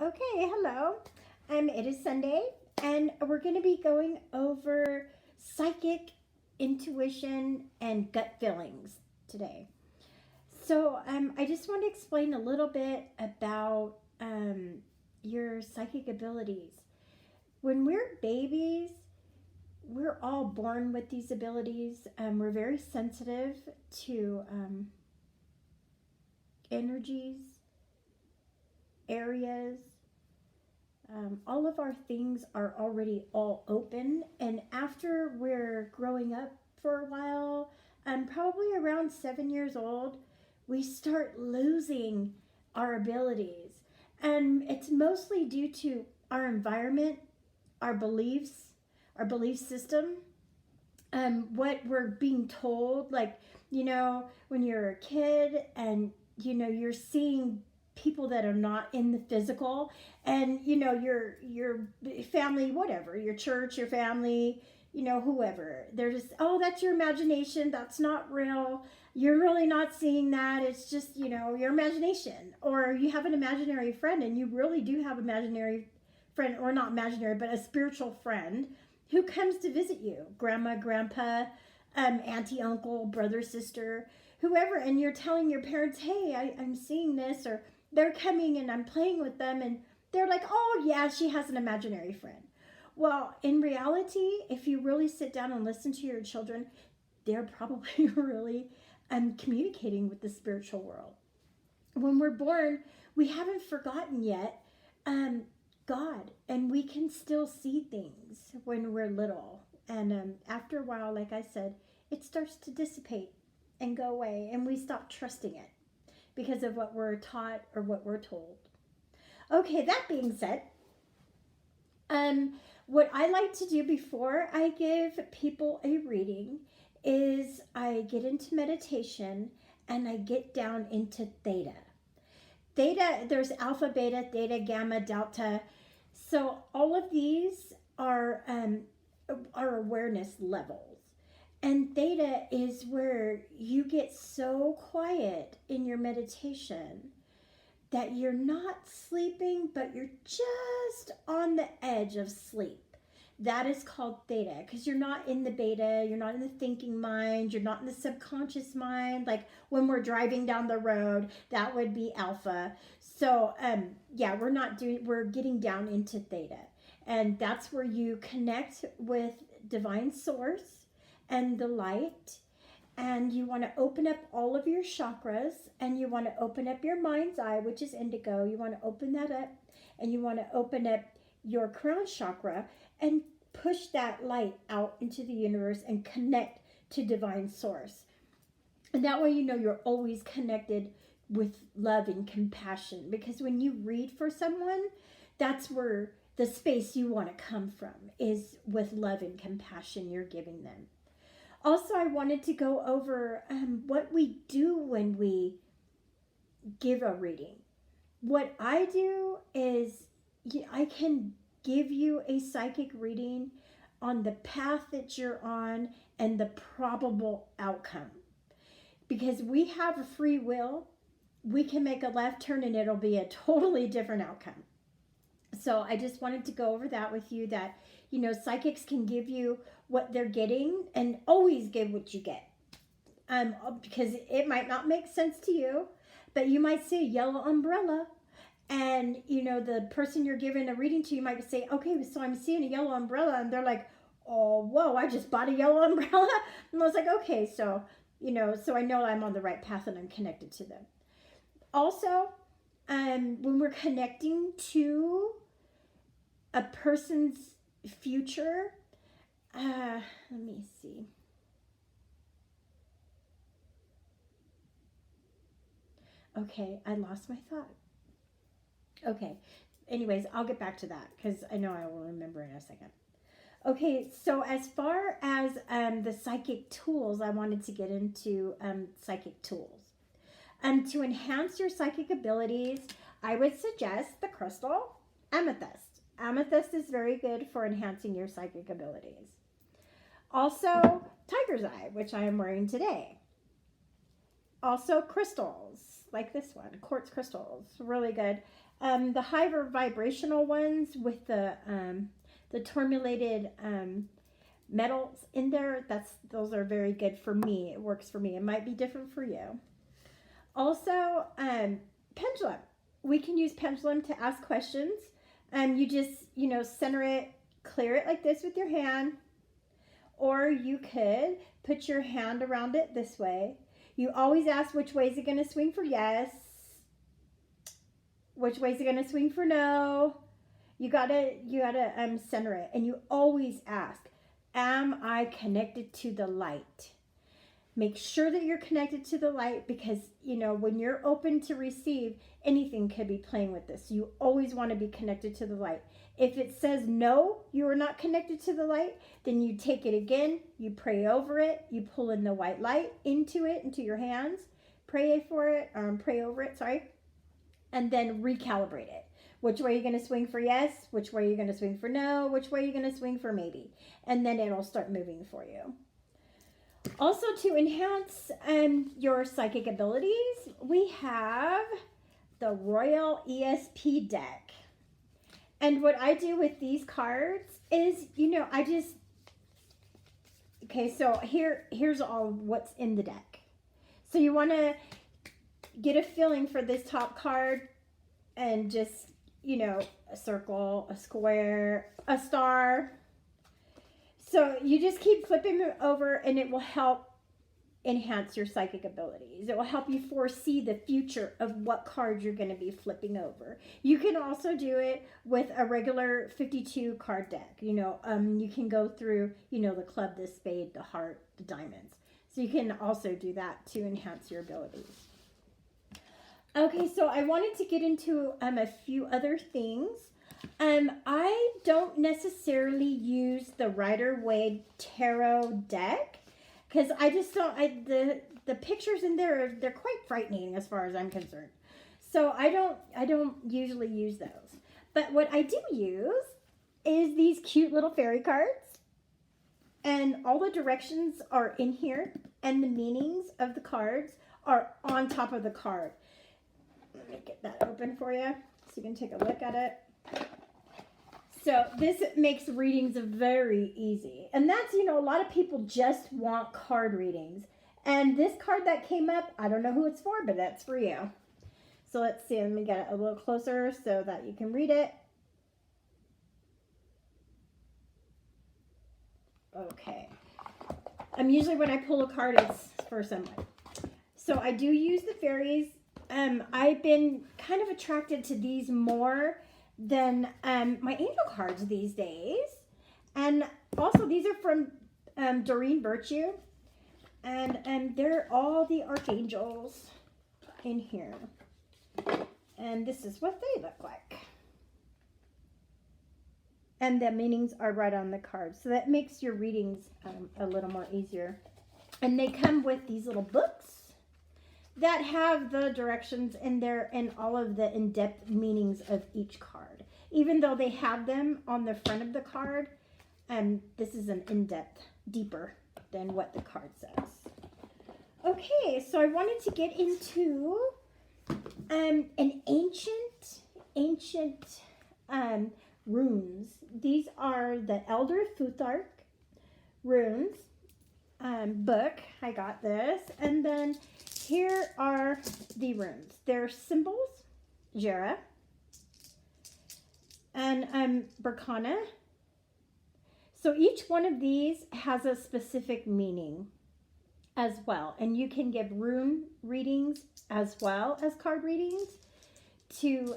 Okay, hello. It is Sunday, and we're going to be going over psychic intuition and gut feelings today. So, I just want to explain a little bit about your psychic abilities. When we're babies, we're all born with these abilities. We're very sensitive to energies, areas, all of our things are already all open. And after we're growing up for a while, probably around 7 years old, we start losing our abilities. And it's mostly due to our environment, our beliefs, our belief system, what we're being told. Like, when you're a kid and, you're seeing people that are not in the physical, and your family, whatever, your church, your family, whoever, they're just, oh, that's your imagination, that's not real, you're really not seeing that, it's just your imagination. Or you have an imaginary friend, and you really do have imaginary friend, or not imaginary, but a spiritual friend who comes to visit you, grandma, grandpa, auntie, uncle, brother, sister, whoever, and you're telling your parents, hey, I'm seeing this, or they're coming and I'm playing with them, and they're like, oh yeah, she has an imaginary friend. Well, in reality, if you really sit down and listen to your children, they're probably really communicating with the spiritual world. When we're born, we haven't forgotten yet um, God, and we can still see things when we're little. And after a while, like I said, it starts to dissipate and go away, and we stop trusting it because of what we're taught or what we're told. Okay, that being said, um, what I like to do before I give people a reading is I get into meditation and I get down into theta. Theta, there's alpha, beta, theta, gamma, delta. So all of these are awareness levels. And theta is where you get so quiet in your meditation that you're not sleeping, but you're just on the edge of sleep. That is called theta, because you're not in the beta, you're not in the thinking mind, you're not in the subconscious mind. Like when we're driving down the road, that would be alpha. So yeah, we're getting down into theta. And that's where you connect with divine source and the light, and you want to open up all of your chakras, and you want to open up your mind's eye, which is indigo. You want to open that up, and you want to open up your crown chakra and push that light out into the universe and connect to divine source. And that way you're always connected with love and compassion, because when you read for someone, that's where the space you want to come from, is with love and compassion you're giving them. Also, I wanted to go over what we do when we give a reading. What I do is I can give you a psychic reading on the path that you're on and the probable outcome. Because we have a free will, we can make a left turn and it'll be a totally different outcome. So I just wanted to go over that with you, that psychics can give you what they're getting, and always give what you get, because it might not make sense to you, but you might see a yellow umbrella, and the person you're giving a reading to, you might say, okay, so I'm seeing a yellow umbrella, and they're like, oh whoa, I just bought a yellow umbrella. And I was like, okay, so so I know I'm on the right path and I'm connected to them. Also, when we're connecting to a person's future, let me see. Okay, I lost my thought. Okay, anyways, I'll get back to that because I know I will remember in a second. Okay, so as far as the psychic tools, I wanted to get into psychic tools. To enhance your psychic abilities, I would suggest the crystal amethyst. Amethyst is very good for enhancing your psychic abilities. Also, tiger's eye, which I am wearing today. Also, crystals like this one, quartz crystals, really good. The higher vibrational ones with the tourmalated metals in there, those are very good for me. It works for me. It might be different for you. Also, pendulum. We can use pendulum to ask questions. You just, center it, clear it like this with your hand. Or you could put your hand around it this way. You always ask, which way is it going to swing for yes? Which way is it going to swing for no? You gotta center it. And you always ask, am I connected to the light? Make sure that you're connected to the light, because, when you're open to receive, anything could be playing with this. You always want to be connected to the light. If it says no, you are not connected to the light, then you take it again, you pray over it, you pull in the white light into your hands, pray over it, and then recalibrate it. Which way are you going to swing for yes? Which way are you going to swing for no? Which way are you going to swing for maybe? And then it'll start moving for you. Also, to enhance your psychic abilities, we have the Royal ESP deck. And what I do with these cards is, so here's all what's in the deck. So you want to get a feeling for this top card and just, a circle, a square, a star. So you just keep flipping it over, and it will help enhance your psychic abilities. It will help you foresee the future of what cards you're going to be flipping over. You can also do it with a regular 52 card deck. You can go through, the club, the spade, the heart, the diamonds. So you can also do that to enhance your abilities. Okay, so I wanted to get into a few other things. I don't necessarily use the Rider-Waite Tarot deck, because I just don't, the pictures in there, they're quite frightening as far as I'm concerned. So I don't usually use those. But what I do use is these cute little fairy cards. And all the directions are in here, and the meanings of the cards are on top of the card. Let me get that open for you so you can take a look at it. So this makes readings very easy. And that's, a lot of people just want card readings. And this card that came up, I don't know who it's for, but that's for you. So let's see. Let me get it a little closer so that you can read it. Okay. Usually when I pull a card, it's for someone. So I do use the fairies. I've been kind of attracted to these more than my angel cards these days. And also these are from Doreen Virtue. And they're all the archangels in here. And this is what they look like. And the meanings are right on the card. So that makes your readings a little more easier. And they come with these little books that have the directions in there and all of the in-depth meanings of each card. Even though they have them on the front of the card, this is an in-depth, deeper than what the card says. Okay, so I wanted to get into an ancient runes. These are the Elder Futhark runes book. I got this. And then here are the runes. They're symbols, Jera, and Berkana. So each one of these has a specific meaning as well. And you can give rune readings as well as card readings to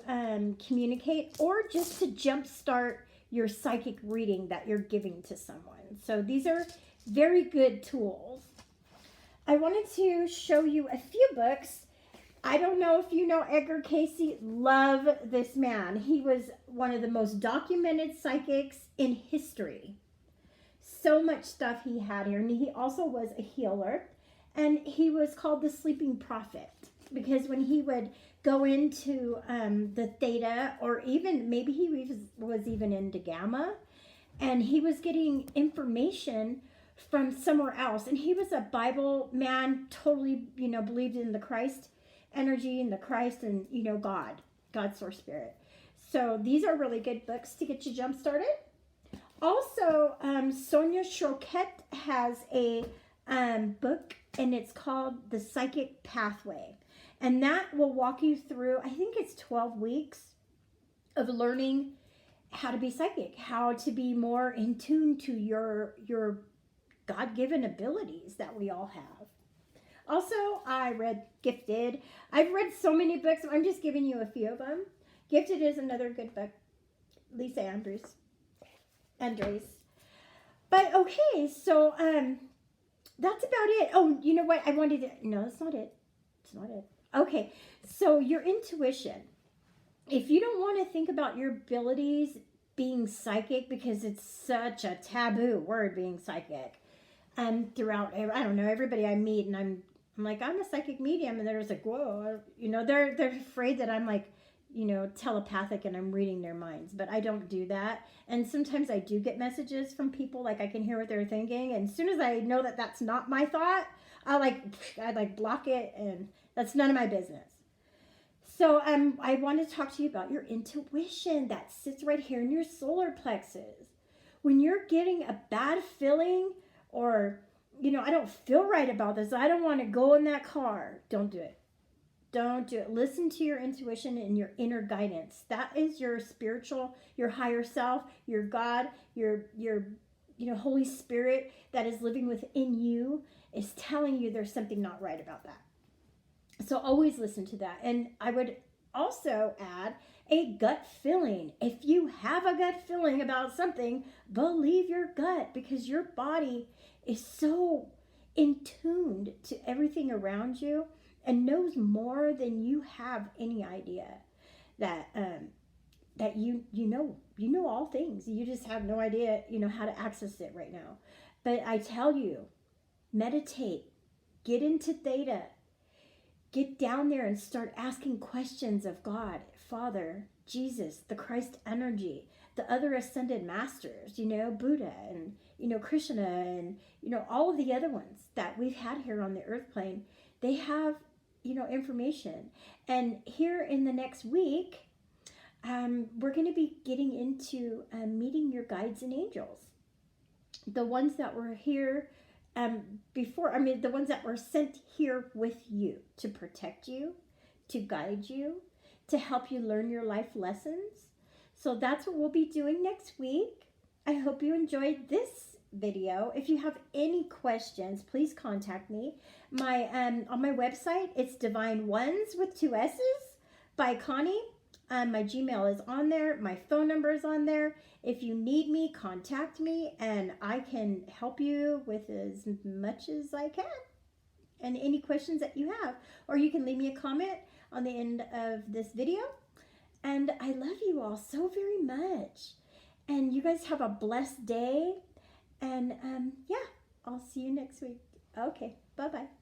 communicate, or just to jumpstart your psychic reading that you're giving to someone. So these are very good tools. I wanted to show you a few books. I don't know if you know Edgar Cayce. Love this man. He was one of the most documented psychics in history. So much stuff he had here. And he also was a healer. And he was called the Sleeping Prophet, because when he would go into the theta, or even maybe he was even into gamma, and he was getting information from somewhere else. And he was a Bible man, totally, believed in the Christ energy and the Christ and, God source spirit. So these are really good books to get you jump started. Also, Sonia Choquette has a book, and it's called The Psychic Pathway. And that will walk you through, I think it's 12 weeks of learning how to be psychic, how to be more in tune to your God-given abilities that we all have. Also, I read Gifted. I've read so many books. I'm just giving you a few of them. Gifted is another good book. Lisa Andrews. But okay, so that's about it. Oh, you know what? I wanted to. No, that's not it. It's not it. Okay, so your intuition. If you don't want to think about your abilities being psychic, because it's such a taboo word, being psychic, throughout, I don't know, everybody I meet, and I'm like, I'm a psychic medium, and they're just like, whoa, you know, they're afraid that I'm like, you know, telepathic and I'm reading their minds, but I don't do that. And sometimes I do get messages from people, like I can hear what they're thinking, and as soon as I know that that's not my thought, I block it, and that's none of my business. So I want to talk to you about your intuition that sits right here in your solar plexus. When you're getting a bad feeling, or, you know, I don't feel right about this, I don't want to go in that car, don't do it. Don't do it. Listen to your intuition and your inner guidance. That is your spiritual, your higher self, your God, your Holy Spirit that is living within you is telling you there's something not right about that. So always listen to that. And I would also add a gut feeling. If you have a gut feeling about something, believe your gut, because your body is so in tuned to everything around you and knows more than you have any idea. That you know all things. You just have no idea, you know, how to access it right now. But I tell you, meditate, get into theta, get down there and start asking questions of God, Father, Jesus, the Christ energy, the other ascended masters, you know, Buddha, and, you know, Krishna, and, you know, all of the other ones that we've had here on the earth plane. They have, you know, information. And here in the next week, we're going to be getting into meeting your guides and angels. The ones that were here before, the ones that were sent here with you to protect you, to guide you, to help you learn your life lessons. So that's what we'll be doing next week. I hope you enjoyed this video. If you have any questions, please contact me. On my website, it's Divine Ones with 2 S's by Connie. My Gmail is on there. My phone number is on there. If you need me, contact me, and I can help you with as much as I can. And any questions that you have. Or you can leave me a comment on the end of this video. And I love you all so very much. And you guys have a blessed day. And yeah, I'll see you next week. Okay, bye-bye.